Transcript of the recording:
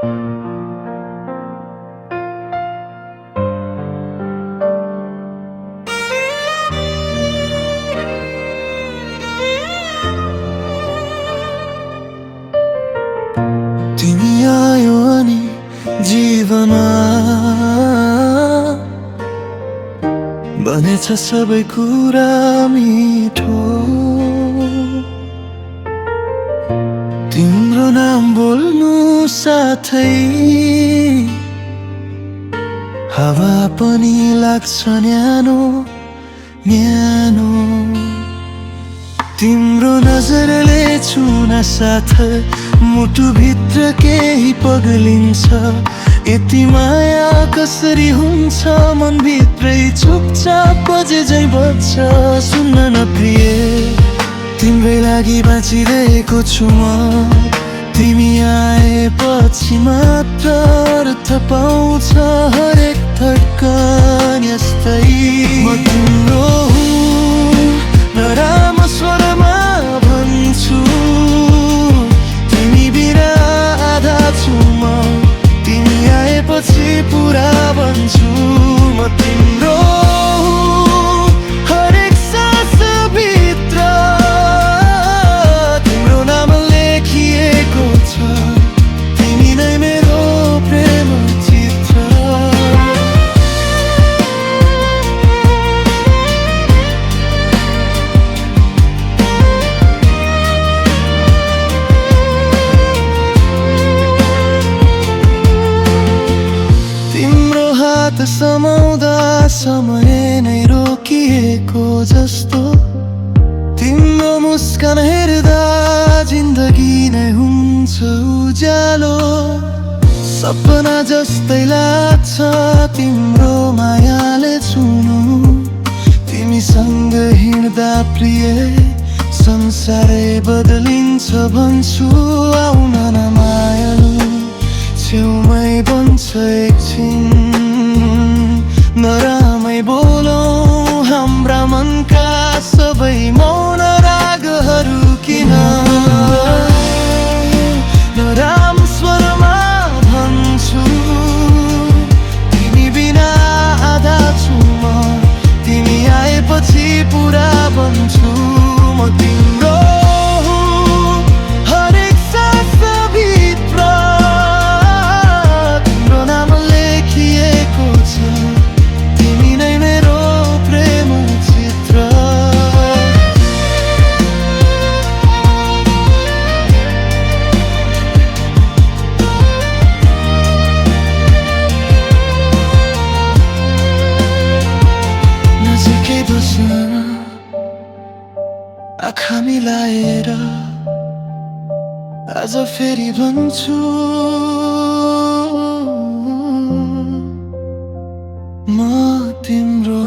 तिमी आयो अनि जीवनमा बनेछ सबै कुरा मिठो। तिम्रो नाम बोल्नु साथै हावा पनि लाग्छ न्यानो न्यानो। तिम्रो नजरले छुन साथ मुटुभित्र केही पग्लिन्छ। यति माया कसरी हुन्छ मनभित्रै चुपचाप बजे झै बज्छ। सुन्न न प्रिय, तिम्रै लागि बाँचिरहेको छु म। तिमी आएपछि मात्र अर्थ पाउँछ हरेक धड्कन यस्तै। म तिम्रो हुँ नराम्रो स्वरमा भन्छु, तिमी बिना आधा छु म। तिमी आएपछि पुरा बन्छु। म तिम्रो हरेक सास भित्र तिम्रो नाम लेखिएको छ। तिमी नै मेरो प्रेम चित्र। तिम्रो हात समाउँदा समय नै रोकिएको जस्तो। तिम्रो मुस्कान हेर्दा जिन्दगी नै हुन्छ उज्यालो। सपना जस्तै लाग्छ तिम्रो मायाले छुनु। तिमीसँग हिँड्दा प्रिय संसारै बदलिन्छ भन्छु। आउन न मायालु छेउमै बन्छ एकछिन। नरामै बोलौँ हाम्रा मनका सबै मौन रागहरू किन। नराम्रो स्वरमा भन्छु, तिमी बिना आधा छु म। तिमी आएपछि पुरा बन्छु। म तिम्रो हरेक सास भित्र तिम्रो नाम लेखिएको छ। तिमी नै मेरो प्रेम चित्र। नजिकै बस्न आँखा मिलाएर आज फेरि भन्छु, म तिम्रो